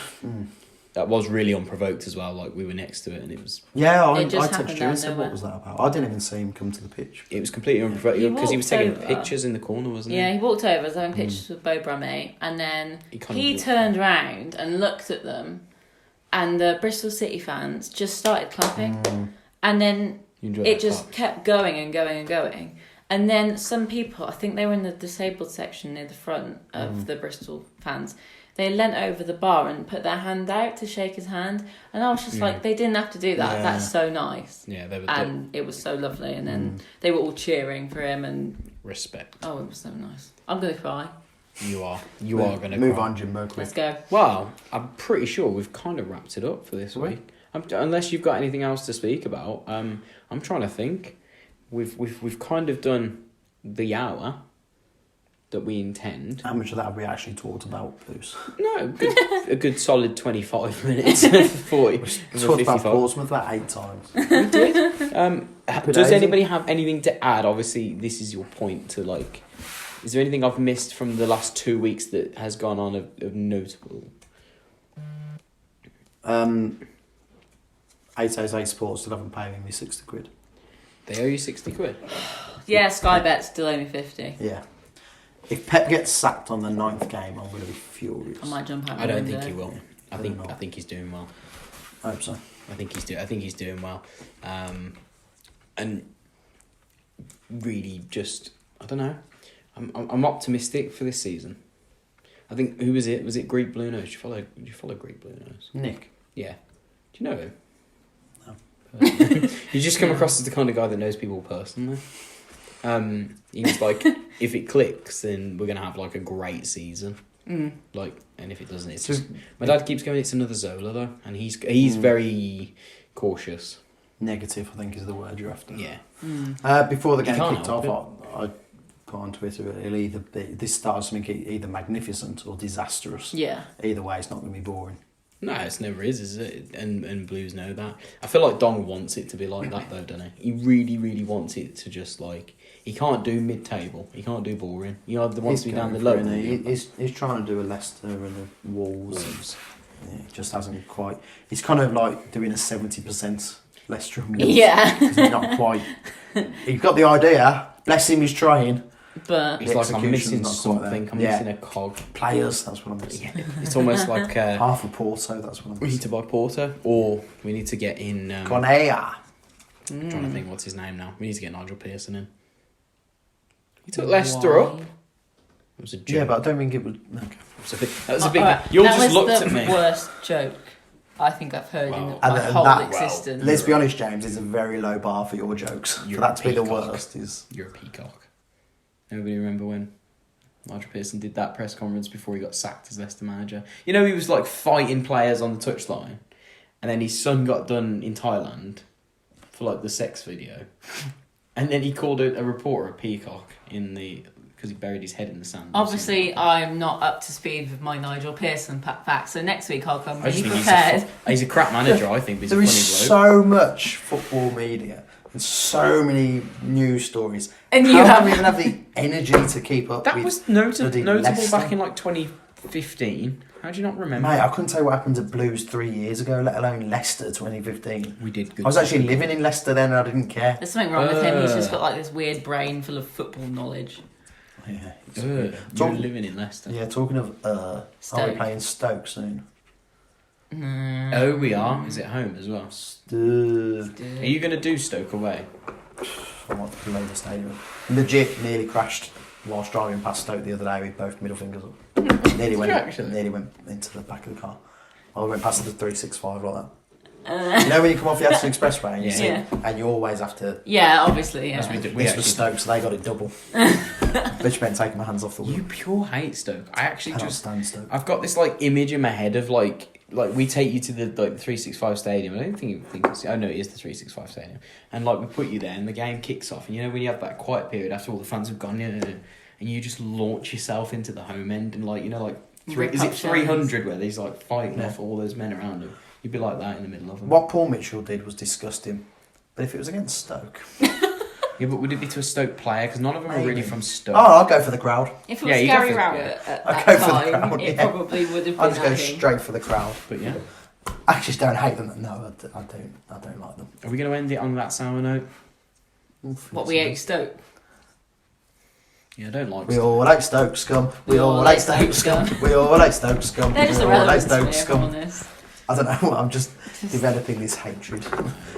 That was really unprovoked as well. Like we were next to it, and it was I just texted happened you out and of said, nowhere. what was that about? I didn't even see him come to the pitch. completely unprovoked He because he was walked taking over. pictures in the corner, wasn't he? Yeah, he walked over, was having pictures with Bo Brummie, and then he turned round and looked at them, and the Bristol City fans just started clapping, and then it just kept going and going and going. And then some people, I think they were in the disabled section near the front of the Bristol fans, they leant over the bar and put their hand out to shake his hand. And I was just like, they didn't have to do that. Yeah. That's so nice. Yeah, they were. And it was so lovely. And then they were all cheering for him and... Respect. Oh, it was so nice. I'm going to cry. You are going to move on, Jimbo. Let's go. Well, I'm pretty sure we've kind of wrapped it up for this week. Unless you've got anything else to speak about. I'm trying to think. We've kind of done the hour that we intend. How much of that have we actually talked about, Blues? No, a good solid 25 minutes. 40. We talked about Portsmouth about 8 times. We did. Does anybody have anything to add? Obviously, this is your point to like... Is there anything I've missed from the last 2 weeks that has gone on of notable? 888 Sports still haven't paid me 60 quid. They owe you 60 quid? Yeah, Sky Bet's still owe me 50. Yeah. If Pep gets sacked on the 9th game, I'm going to be furious. I might jump out. I don't think he will. I think he's doing well. I hope so. I think he's doing well. And really just, I don't know. I'm optimistic for this season. I think, who was it? Was it Greek Blue Nose? Did you follow Greek Blue Nose? Nick. Yeah. Do you know him? No. You just come across as the kind of guy that knows people personally. He's like, if it clicks, then we're gonna have like a great season. Like, and if it doesn't, it's just. My dad keeps going. It's another Zola though, and he's very cautious. Negative, I think, is the word you're after. Yeah. Before the game kicked off, I put on Twitter, it'll either be this starts something either magnificent or disastrous. Yeah. Either way, it's not going to be boring. No, it never is it? And Blues know that. I feel like Dong wants it to be like that though, doesn't he? He really, really wants it to just like... He can't do mid-table. He can't do boring. He either wants to be down the low. He's trying to do a Leicester and a Wolves. Yeah, it just hasn't quite... He's kind of like doing a 70% Leicester and Wolves. Yeah. He's not quite... He's got the idea. Bless him, he's trying. But it's like I'm missing something. I'm missing a cog. Players, that's what I'm missing. Yeah. It's almost like half a Porto. That's what I'm missing. We need to buy Porto, or we need to get in. Cornea. I'm trying to think what's his name now. We need to get Nigel Pearson in. He took Leicester up. It was a joke. Yeah, but I don't think it was. Okay. That was a big. You all just looked at me. That was the worst joke I think I've heard in my whole existence. Let's be honest, James. It's a very low bar for your jokes. For that to be the worst is. You're a peacock. Nobody remember when Nigel Pearson did that press conference before he got sacked as Leicester manager? You know, he was like fighting players on the touchline, and then his son got done in Thailand for like the sex video, and then he called a reporter a peacock because he buried his head in the sand. Obviously, I'm not up to speed with my Nigel Pearson facts, so next week I'll come really prepared. He's a crap manager, I think. But there is so much football media. So many news stories. And you don't even have the energy to keep up. That was notable back in like 2015. How do you not remember? Mate, I couldn't tell you what happened to Blues 3 years ago, let alone Leicester 2015. We did good. I was actually living in Leicester then and I didn't care. There's something wrong with him. He's just got like this weird brain full of football knowledge. Yeah. You're living in Leicester. Yeah, talking of are we playing Stoke soon? Oh, we are. Is it home as well? Are you going to do Stoke away? I want to blow the stadium. Legit nearly crashed whilst driving past Stoke the other day with both middle fingers up. nearly went into the back of the car. I went past the 365 like that. You know when you come off the Aston Expressway and you see, and you always have to... Yeah, obviously, yeah. This was Stoke, so they got it double. Which meant taking my hands off the wheel. You pure hate Stoke. I actually cannot stand Stoke. I've got this like image in my head of like we take you to the 365 stadium. I don't think it's... Oh no, it is the 365 stadium. And like we put you there and the game kicks off. And you know when you have that quiet period after all the fans have gone, and you just launch yourself into the home end and like, you know, like... Is it 300 where there's like fighting off all those men around him? You'd be like that in the middle of them. What Paul Mitchell did was disgusting. But if it was against Stoke... Yeah, but would it be to a Stoke player? Because none of them are really from Stoke. Oh, I'll go for the crowd. If it was Gary Rowett at that time, it probably would have been I'll just go straight for the crowd. But yeah. I just don't hate them. No, I don't like them. Are we going to end it on that sour note? What, we hate Stoke? Yeah, I don't like We all like Stoke scum. We all like Stoke scum. We all like Stoke scum. They're just irrelevant to me, if I'm honest. I don't know. I'm just developing this hatred.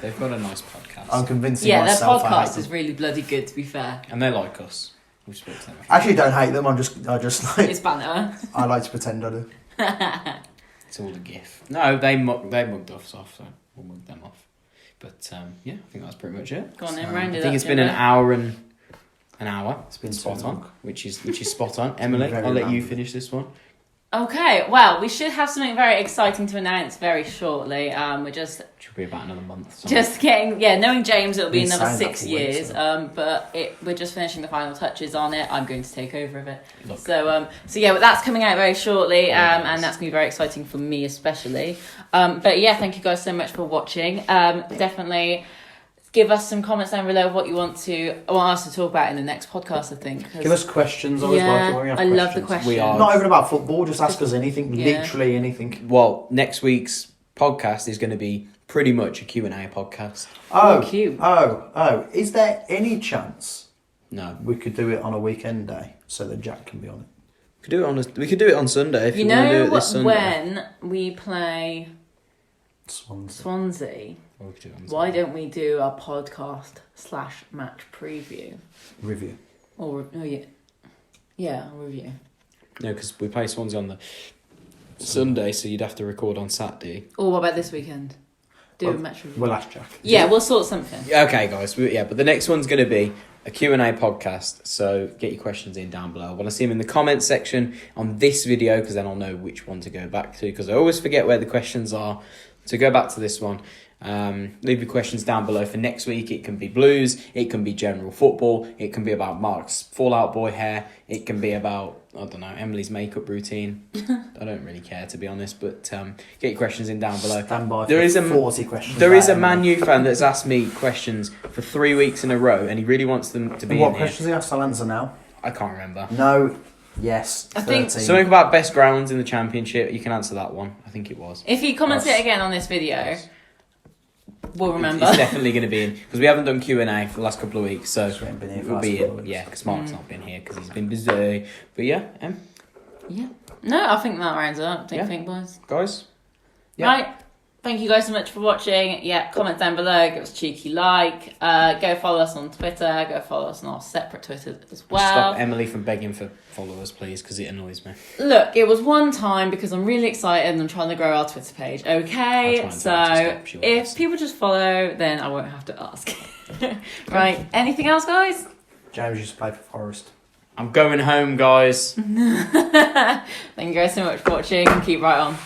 They've got a nice podcast. I'm convincing their myself. podcast is really bloody good, to be fair. And they like us. We spoke to them. I actually don't hate them. I just like. It's banter. I like to pretend I do. It's all a gif. No, they mugged us off, so we'll mug them off. But yeah, I think that's pretty much it. Go on then, round it up. I think it's been an hour. It's been spot on, which is spot on. Emily, I'll let you finish this one. Okay, well, we should have something very exciting to announce very shortly. Should be about another month. Just getting, knowing James, it'll be another 6 years. Weeks, but we're just finishing the final touches on it. I'm going to take over of it. Look. So but that's coming out very shortly, and that's going to be very exciting for me especially. But yeah, thank you guys so much for watching. Definitely give us some comments down below of what you want us to talk about in the next podcast, I think. Give us questions. I always like it when we have I questions. love the questions. We are. Not even about football, just ask us anything, literally anything. Well, next week's podcast is going to be pretty much a Q&A podcast. Oh, cute. Oh. Is there any chance No. we could do it on a weekend day so that Jack can be on it? We could do it on Sunday if you want to do it this Sunday. When we play Swansea. Why don't we do a podcast / match preview? Review. Or review. No, because we play Swansea on the Sunday, so you'd have to record on Saturday. Or what about this weekend? Do a match review. We'll ask Jack. Yeah, we'll sort something. Okay, guys. But the next one's going to be a Q&A podcast, so get your questions in down below. I want to see them in the comments section on this video, because then I'll know which one to go back to, because I always forget where the questions are. So go back to this one. Leave your questions down below for next week. It can be Blues, it can be general football, it can be about Mark's Fallout Boy hair, it can be about, I don't know, Emily's makeup routine. I don't really care, to be honest, but get your questions in down below. Stand by there is 40 questions. There is a Man U fan that's asked me questions for 3 weeks in a row, and he really wants them to be What in questions he asked? I'll answer now. I can't remember. No. Yes. I think 13. Something about best grounds in the Championship. You can answer that one. I think it was. If you comment it again on this video, we'll remember. It's definitely going to be in, because we haven't done Q&A for the last couple of weeks, so been here for it'll the be last couple in. of Yeah, because Mark's not been here because he's been busy. But yeah, Yeah. No, I think that rounds up. Don't you think, boys? guys. Yeah. Right. Thank you guys so much for watching. Yeah, comment down below, give us a cheeky like. Go follow us on Twitter. Go follow us on our separate Twitter as well. Stop Emily from begging for followers, please, because it annoys me. Look, it was one time because I'm really excited and I'm trying to grow our Twitter page. Okay, so if people just follow, then I won't have to ask. Right, anything else, guys? James used to play for Forest. I'm going home, guys. Thank you guys so much for watching and keep right on.